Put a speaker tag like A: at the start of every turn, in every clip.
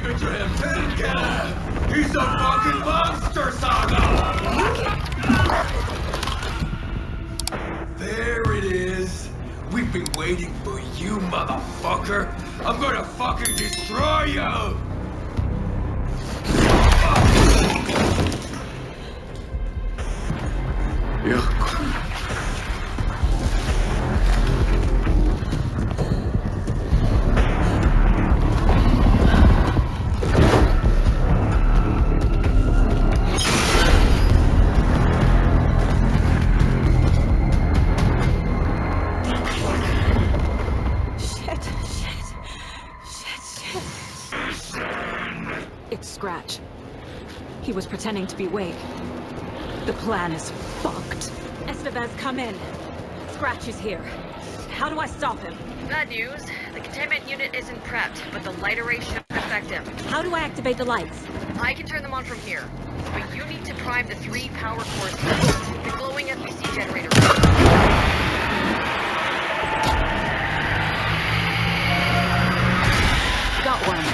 A: Get him! He's a fucking monster, Saga! There it is. We've been waiting for you, motherfucker. I'm gonna fucking destroy you!
B: Scratch. He was pretending to be awake. The plan is fucked. Estevez, come in. Scratch is here. How do I stop him?
C: Bad news. The containment unit isn't prepped, but the light array should affect him.
B: How do I activate the lights?
C: I can turn them on from here. But you need to prime the 3 power cores. The glowing FBC generator.
B: Got one.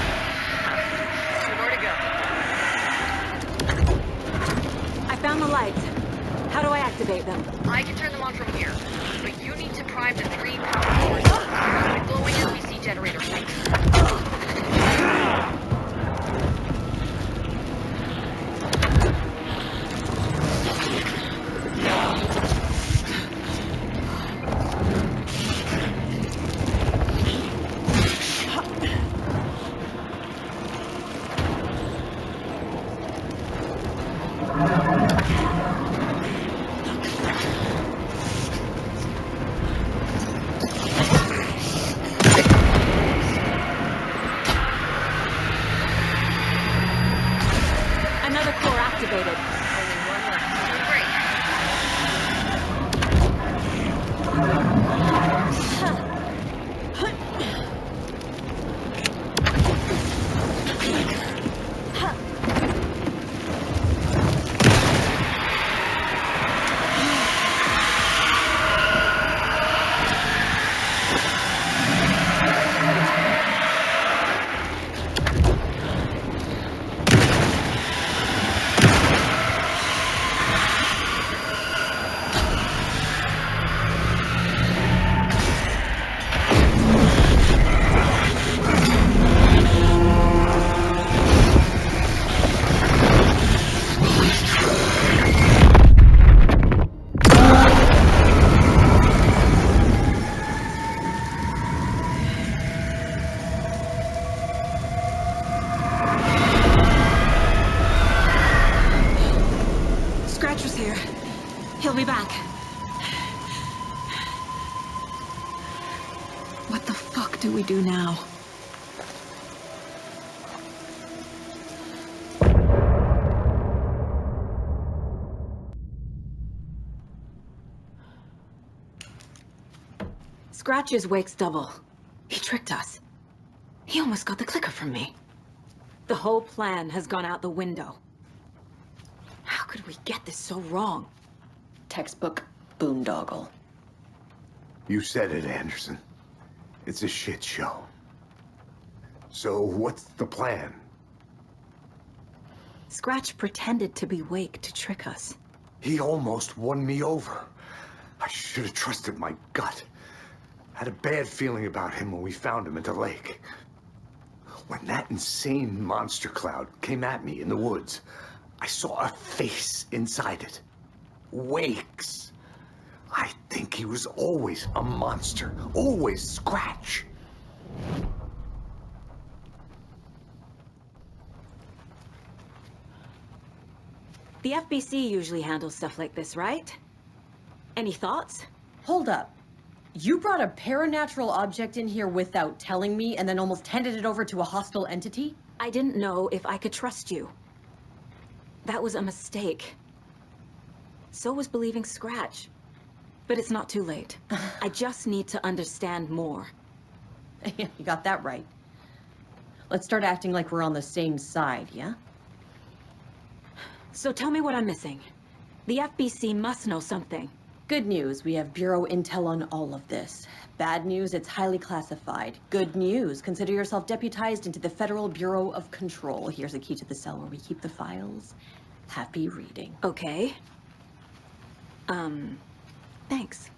B: Found the lights. How do I activate them?
C: I can turn them on from here, but you need to prime the 3 power cores. The glowing NPC generator.
B: He'll be back. What the fuck do we do now? Scratch's wake's double. He tricked us. He almost got the clicker from me. The whole plan has gone out the window. How could we get this so wrong?
D: Textbook boondoggle.
E: You said it, Anderson. It's a shit show. So what's the plan?
B: Scratch pretended to be awake to trick us.
E: He almost won me over. I should have trusted my gut. Had a bad feeling about him when we found him at the lake. When that insane monster cloud came at me in the woods, I saw a face inside it. Wakes. I think he was always a monster. Always Scratch.
B: The FBC usually handles stuff like this, right? Any thoughts?
D: Hold up. You brought a paranatural object in here without telling me and then almost handed it over to a hostile entity?
B: I didn't know if I could trust you. That was a mistake. So was believing Scratch. But it's not too late. I just need to understand more.
D: You got that right. Let's start acting like we're on the same side, yeah?
B: So tell me what I'm missing. The FBC must know something.
D: Good news, we have Bureau intel on all of this. Bad news, it's highly classified. Good news, consider yourself deputized into the Federal Bureau of Control. Here's a key to the cell where we keep the files. Happy reading.
B: Okay. Thanks.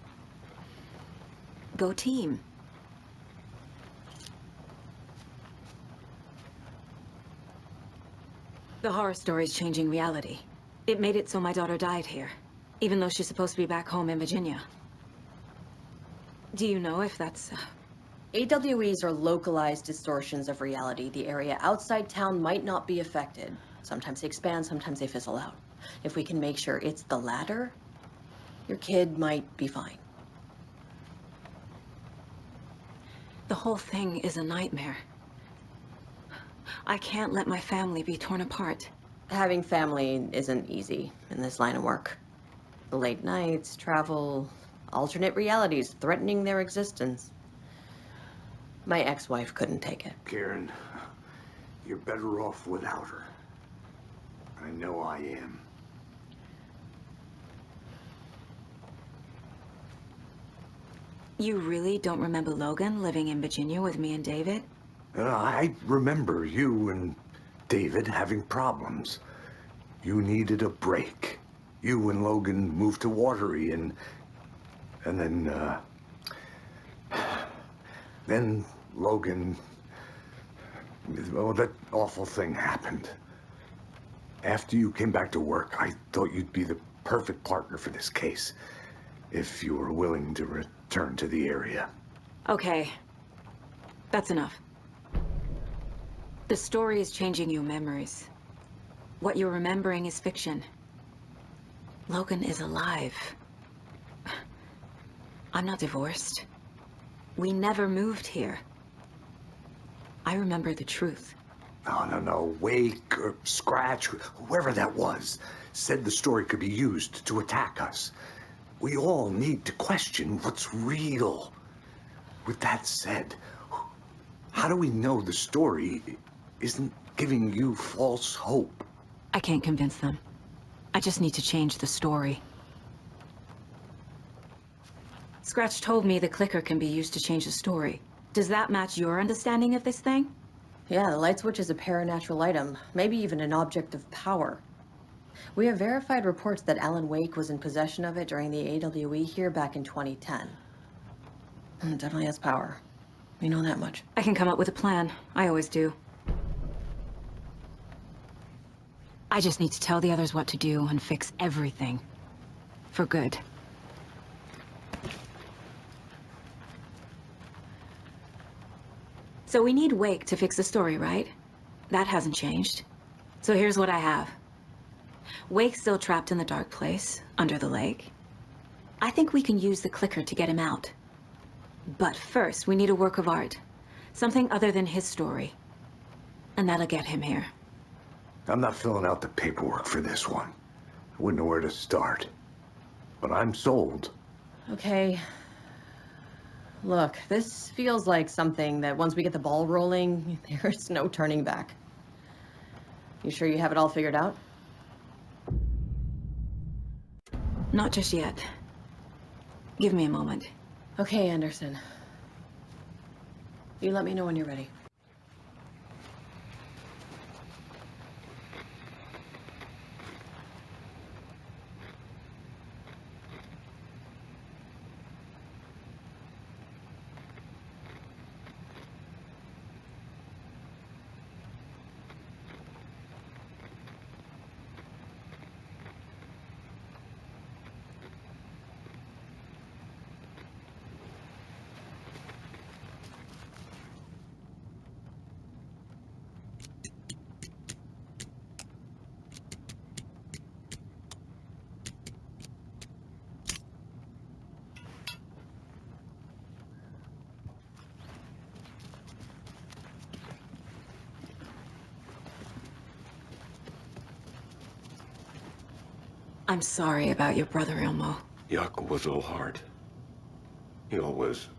B: Go team. The horror story's changing reality. It made it so my daughter died here, even though she's supposed to be back home in Virginia. Do you know if that's...
D: AWEs are localized distortions of reality. The area outside town might not be affected. Sometimes they expand, sometimes they fizzle out. If we can make sure it's the latter, your kid might be fine.
B: The whole thing is a nightmare. I can't let my family be torn apart.
D: Having family isn't easy in this line of work. The late nights, travel, alternate realities threatening their existence. My ex-wife couldn't take it.
E: Karen, you're better off without her. I know I am.
B: You really don't remember Logan living in Virginia with me and David?
E: I remember you and David having problems. You needed a break. You and Logan moved to Watery and then Logan, oh, that awful thing happened. After you came back to work, I thought you'd be the perfect partner for this case, if you were willing to return to the area.
B: Okay. That's enough. The story is changing your memories. What you're remembering is fiction. Logan is alive. I'm not divorced. We never moved here. I remember the truth.
E: No. Wake or Scratch, whoever that was, said the story could be used to attack us. We all need to question what's real. With that said, how do we know the story isn't giving you false hope?
B: I can't convince them. I just need to change the story. Scratch told me the clicker can be used to change the story. Does that match your understanding of this thing?
D: Yeah, the light switch is a paranatural item, maybe even an object of power. We have verified reports that Alan Wake was in possession of it during the AWE here back in 2010. It definitely has power. We know that much.
B: I can come up with a plan. I always do. I just need to tell the others what to do and fix everything. For good. So we need Wake to fix the story, right? That hasn't changed. So here's what I have. Wake's still trapped in the dark place, under the lake. I think we can use the clicker to get him out. But first, we need a work of art. Something other than his story. And that'll get him here.
E: I'm not filling out the paperwork for this one. I wouldn't know where to start. But I'm sold.
D: Okay. Look, this feels like something that once we get the ball rolling, there's no turning back. You sure you have it all figured out?
B: Not just yet. Give me a moment.
D: Okay, Anderson. You let me know when you're ready.
B: I'm sorry about your brother, Ilmo.
F: Yaakov was all hard. He always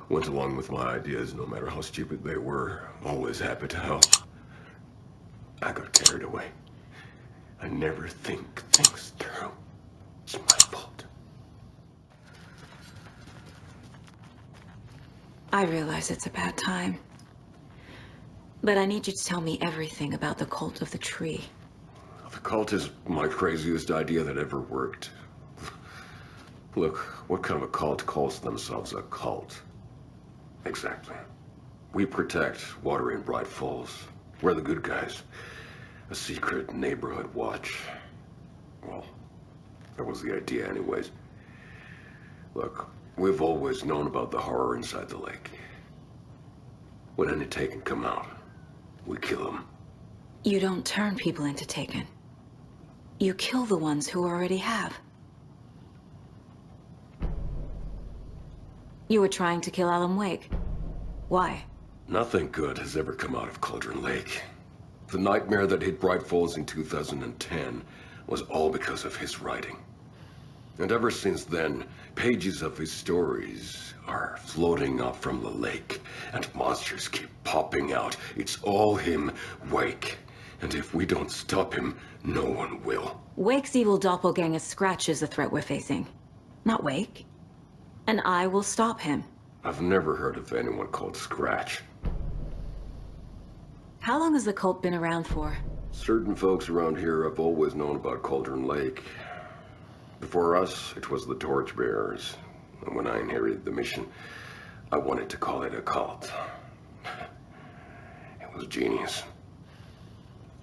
F: went along with my ideas, no matter how stupid they were. Always happy to help. I got carried away. I never think things through. It's my fault.
B: I realize it's a bad time. But I need you to tell me everything about the cult of the tree.
F: The cult is my craziest idea that ever worked. Look, what kind of a cult calls themselves a cult? Exactly. We protect Water in Bright Falls. We're the good guys. A secret neighborhood watch. Well, that was the idea anyways. Look, we've always known about the horror inside the lake. When any Taken come out, we kill them.
B: You don't turn people into Taken. You kill the ones who already have. You were trying to kill Alan Wake. Why?
F: Nothing good has ever come out of Cauldron Lake. The nightmare that hit Bright Falls in 2010 was all because of his writing. And ever since then, pages of his stories are floating up from the lake, and monsters keep popping out. It's all him, Wake. And if we don't stop him, no one will.
B: Wake's evil doppelganger Scratch is the threat we're facing, not Wake. And I will stop him.
F: I've never heard of anyone called Scratch.
B: How long has the cult been around for?
F: Certain folks around here have always known about Cauldron Lake. Before us, it was the Torchbearers. And when I inherited the mission, I wanted to call it a cult. It was genius.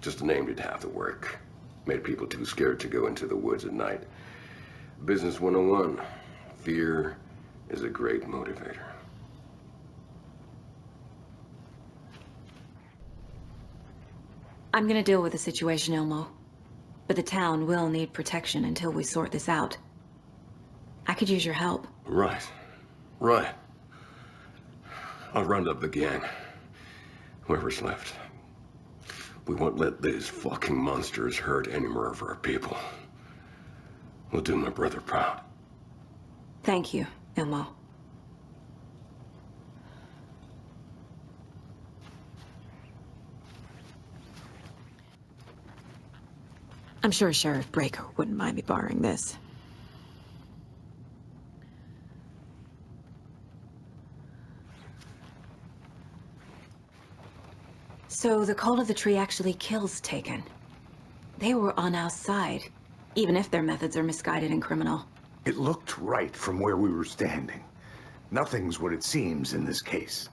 F: Just a name did half the work. Made people too scared to go into the woods at night. Business 101. Fear is a great motivator.
B: I'm gonna deal with the situation, Ilmo. But the town will need protection until we sort this out. I could use your help.
F: Right. Right. I'll round up the gang. Whoever's left. We won't let these fucking monsters hurt any more of our people. We'll do my brother proud.
B: Thank you, Ilmo. I'm sure Sheriff Breaker wouldn't mind me borrowing this. So the Cult of the Tree actually kills Taken. They were on our side, even if their methods are misguided and criminal.
E: It looked right from where we were standing. Nothing's what it seems in this case.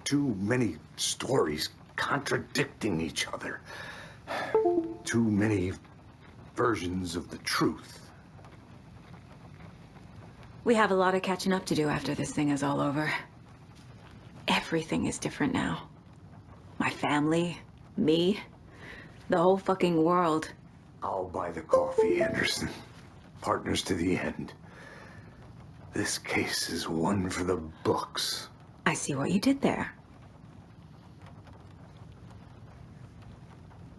E: Too many stories contradicting each other. Too many versions of the truth.
B: We have a lot of catching up to do after this thing is all over. Everything is different now. My family, me, the whole fucking world.
E: I'll buy the coffee, Anderson. Partners to the end. This case is one for the books.
B: I see what you did there.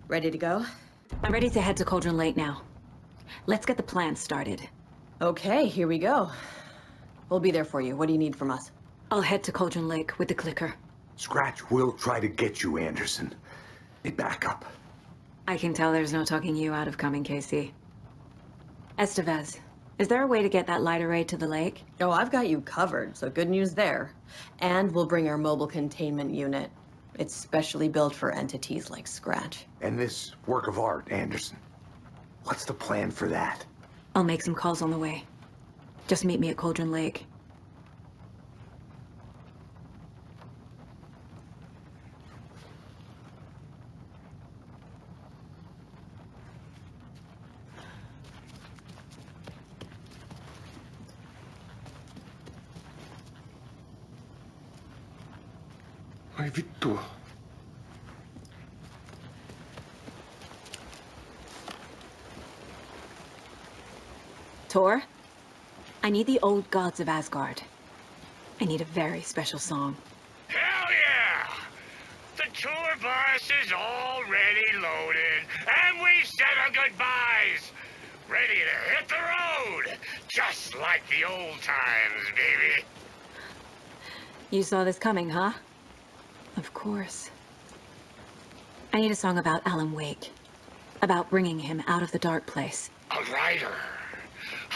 D: Ready to go?
B: I'm ready to head to Cauldron Lake now. Let's get the plan started.
D: Okay, here we go. We'll be there for you. What do you need from us?
B: I'll head to Cauldron Lake with the clicker.
E: Scratch will try to get you, Anderson. Need backup.
B: I can tell there's no talking you out of coming, Casey. Estevez, is there a way to get that light array to the lake?
D: Oh, I've got you covered, so good news there. And we'll bring our mobile containment unit. It's specially built for entities like Scratch.
E: And this work of art, Anderson. What's the plan for that?
B: I'll make some calls on the way. Just meet me at Cauldron Lake.
F: Ai vittu.
B: Tor, I need the old gods of Asgard. I need a very special song.
A: Hell yeah! The tour bus is already loaded, and we said our goodbyes. Ready to hit the road, just like the old times, baby.
B: You saw this coming, huh? Of course. I need a song about Alan Wake. About bringing him out of the dark place.
A: A writer.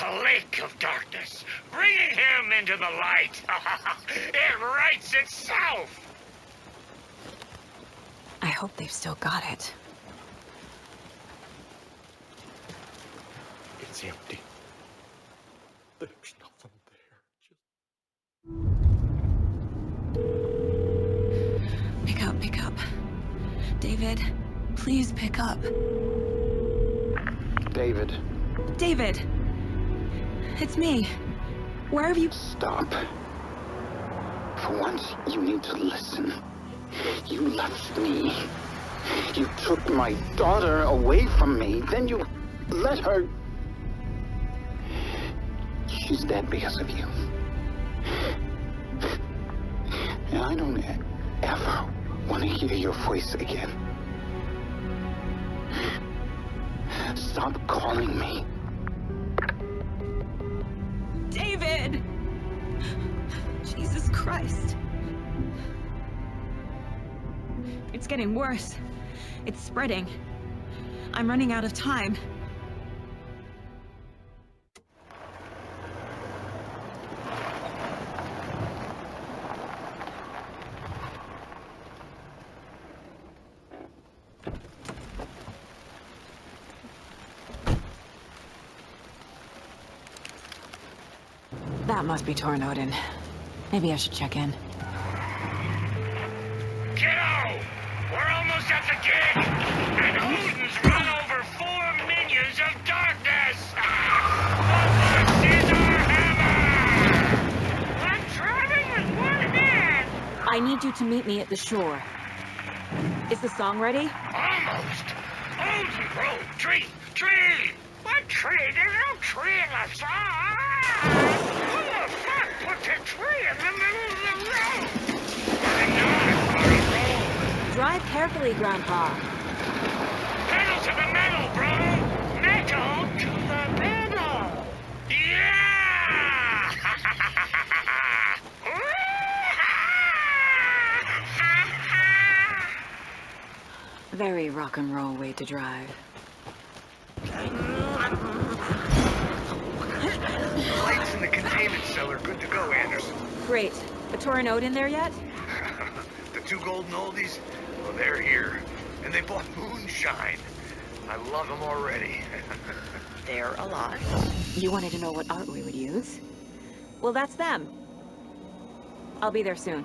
A: A lake of darkness, bringing him into the light. It writes itself.
B: I hope they've still got it.
E: It's empty. There's nothing there.
B: Pick up. David, please pick up.
G: David.
B: David! It's me. Where have you...
G: Stop. For once, you need to listen. You left me. You took my daughter away from me. Then you let her... She's dead because of you. And I don't ever want to hear your voice again. Stop calling me.
B: David! Jesus Christ. It's getting worse. It's spreading. I'm running out of time. That must be Tornodin. Maybe I should check in.
A: Kiddo! We're almost at the gig! And Odin's run over 4 minions of darkness! This is our hammer! I'm driving with one hand!
B: I need you to meet me at the shore. Is the song ready?
A: Almost! Odin broke! Tree! What tree? There's no tree in the song! Who the fuck put the tree in the middle of the road? I know it's on a road!
B: Drive carefully, Grandpa.
A: Pedal to the metal, bro! Metal to the metal! Yeah!
B: Very rock and roll way to drive.
E: Lights in the containment cellar. Good to go, Anderson.
B: Great. A Tornode in there yet?
E: The 2 golden oldies? Well, they're here. And they bought moonshine. I love them already.
C: They're alive.
B: You wanted to know what art we would use? Well, that's them. I'll be there soon.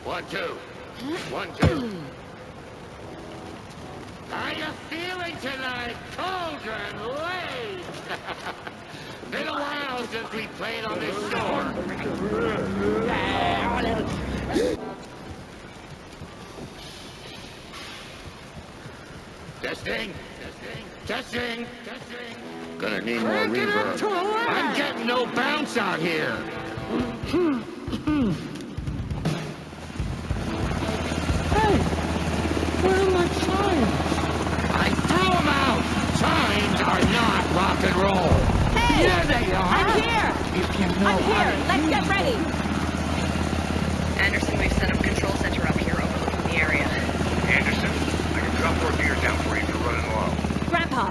A: One, two. 1, 2. How you feeling tonight, Cauldron Lake? Been a while since we played on this shore. Testing. Gonna need more reverb. I'm getting no bounce out here.
H: Where are my chimes?
A: I threw them out! Chimes are not rock and roll!
B: Hey!
H: There they are!
B: I'm here!
H: If you know
B: I'm
H: how
B: here!
H: to
B: Let's
H: use
B: get ready!
C: Anderson, we've set up a control center up here overlooking the area.
E: Anderson, I can drop more beer down for you if you're running low.
B: Grandpa,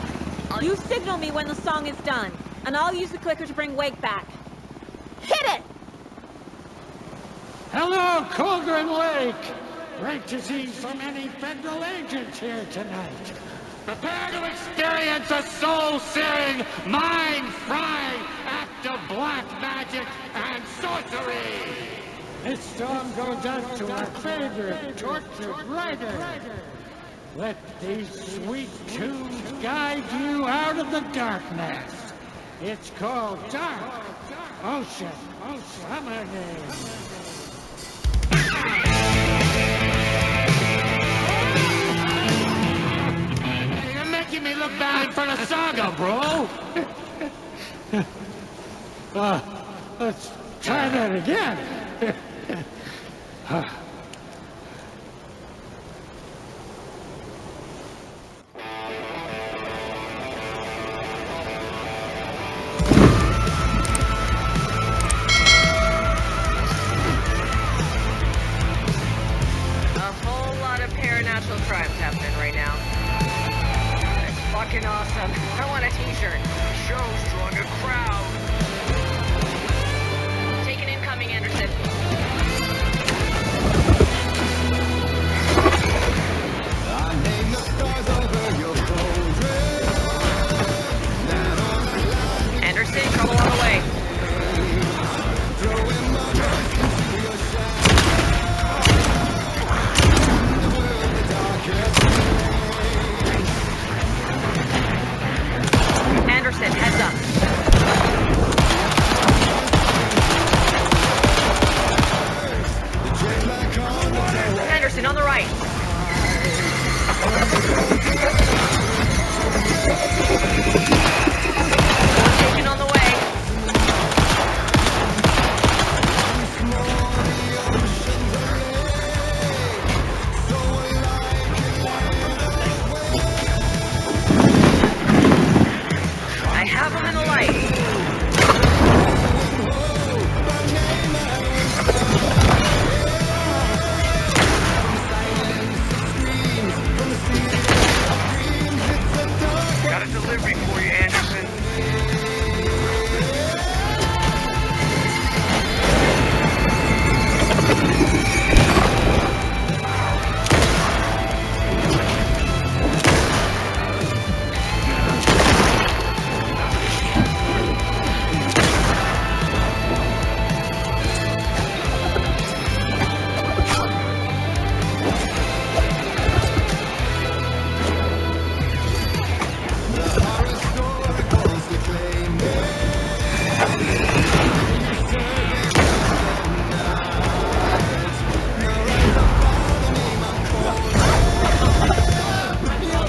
B: you signal me when the song is done, and I'll use the clicker to bring Wake back. Hit it!
H: Hello, Cauldron Lake! Great to see so many federal agents here tonight.
A: Prepare to experience a soul-searing, mind-frying act of black magic and sorcery!
H: This song goes out to our favorite tortured writer. Let these sweet tunes guide you out of the darkness. It's called Dark Ocean Summoning.
A: You're making me look bad for the saga, bro!
H: Let's try that again.
C: I want a t-shirt.
A: Show's drawing a crowd.
C: Take an incoming, Anderson. Anderson, trouble on the way. Anderson, heads up. Anderson, on the right. Taken on the way. I have him in the light.
A: Got a delivery for you, Anderson.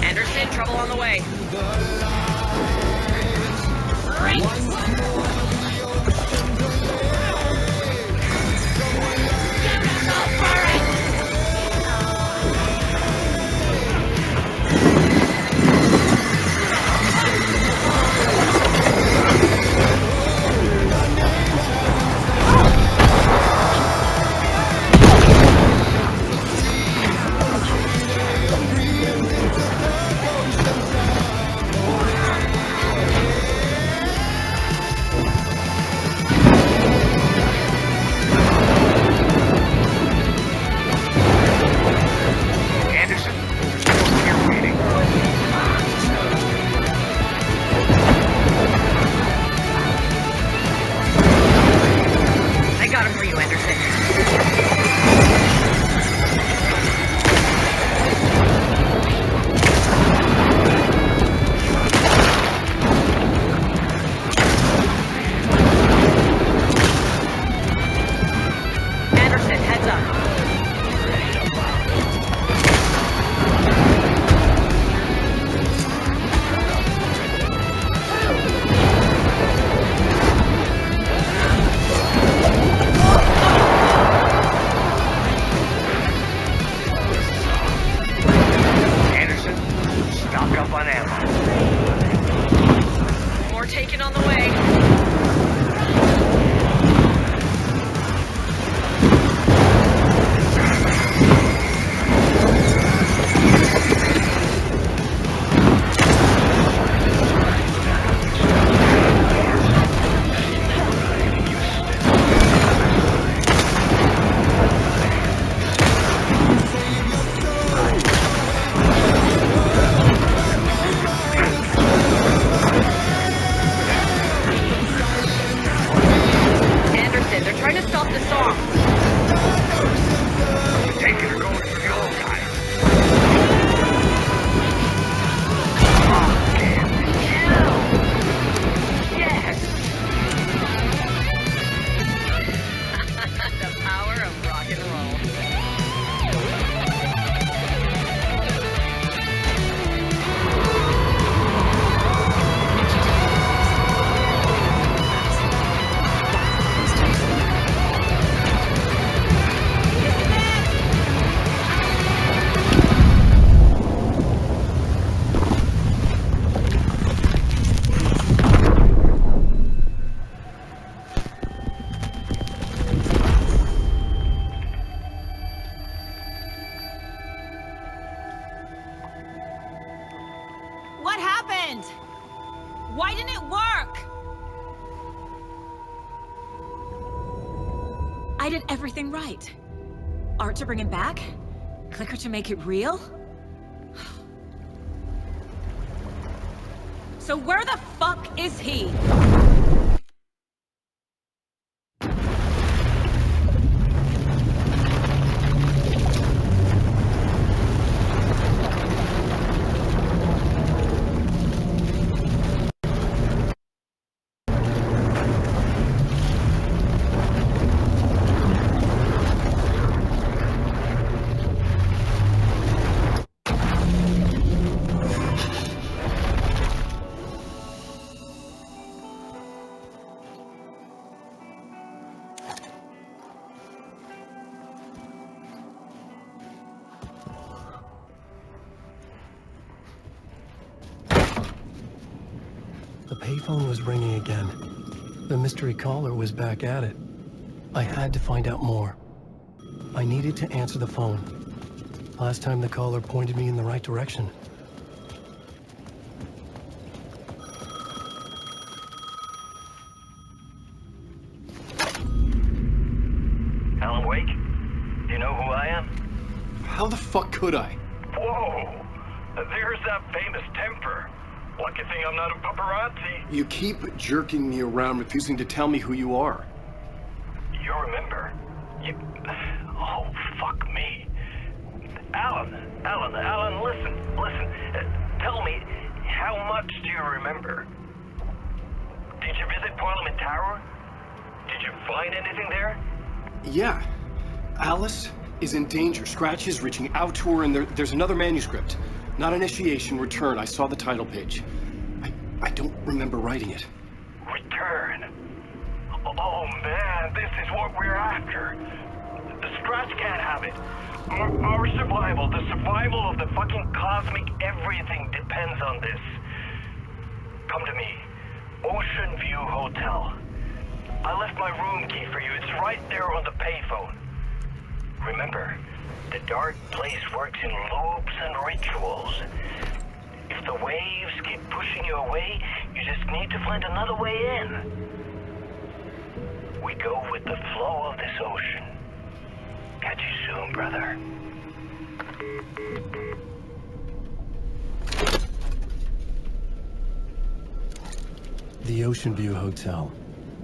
C: Anderson, trouble on the way.
A: Anderson, there's more here waiting.
C: I got him for you, Anderson. Anderson, heads up.
A: Anderson, stock up on ammo.
C: More taken on the way.
B: Why didn't it work? I did everything right. Art to bring him back? Clicker to make it real? So where the fuck is he?
I: The payphone was ringing again. The mystery caller was back at it. I had to find out more. I needed to answer the phone. Last time the caller pointed me in the right direction.
J: Alan Wake? Do you know who I am?
I: How the fuck could I?
J: Whoa! There's that famous temper. Lucky thing I'm not a paparazzi.
I: You keep jerking me around, refusing to tell me who you are.
J: You remember? Oh, fuck me. Alan, listen. Tell me, how much do you remember? Did you visit Parliament Tower? Did you find anything there?
I: Yeah. Alice is in danger. Scratch is reaching out to her, and there's another manuscript. Not initiation, return. I saw the title page. I don't remember writing it.
J: Return? Oh man, this is what we're after. The Scratch can't have it. Our survival, the survival of the fucking cosmic everything depends on this. Come to me. Ocean View Hotel. I left my room key for you. It's right there on the payphone. Remember, the dark place works in loops and rituals. If the waves keep pushing you away, you just need to find another way in. We go with the flow of this ocean. Catch you soon, brother.
I: The Ocean View Hotel.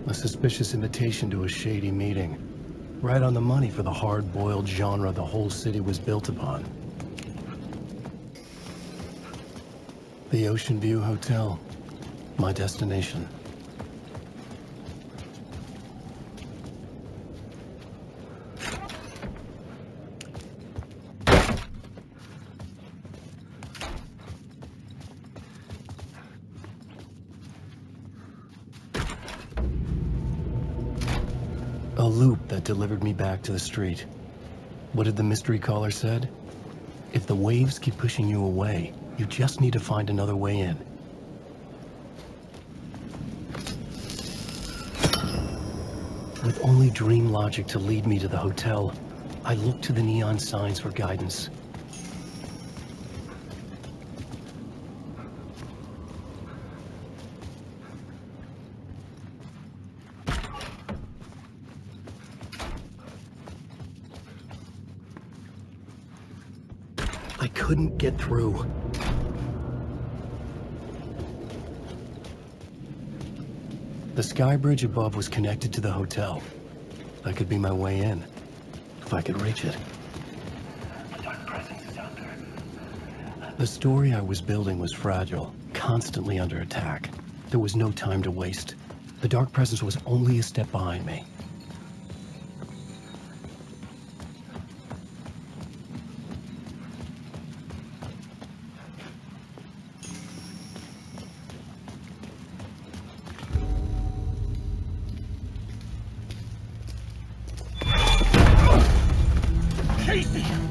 I: A suspicious invitation to a shady meeting. Right on the money for the hard-boiled genre the whole city was built upon. The Ocean View Hotel. My destination. A loop that delivered me back to the street. What did the mystery caller said? If the waves keep pushing you away, you just need to find another way in. With only dream logic to lead me to the hotel, I looked to the neon signs for guidance. I couldn't get through. The sky bridge above was connected to the hotel. That could be my way in, if I could reach it. The story I was building was fragile, constantly under attack. There was no time to waste. The dark presence was only a step behind me.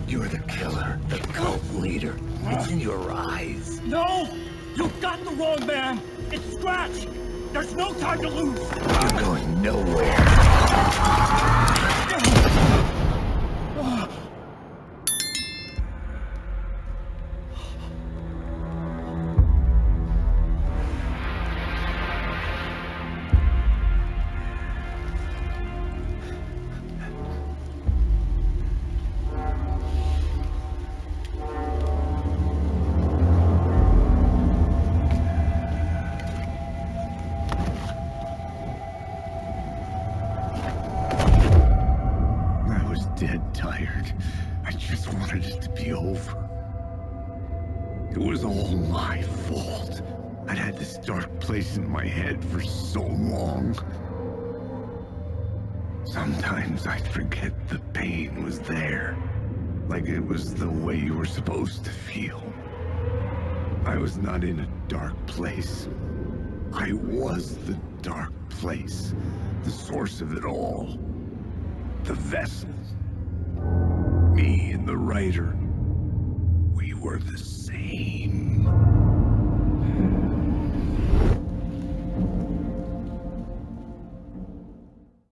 E: You're the killer, the cult leader. It's in your eyes.
K: No! You've got the wrong man! It's Scratch! There's no time to lose!
E: You're going nowhere. over. It was all my fault. I'd had this dark place in my head for so long. Sometimes I'd forget the pain was there. Like it was the way you were supposed to feel. I was not in a dark place. I was the dark place. The source of it all. The vessel. Me and the writer. We were the same.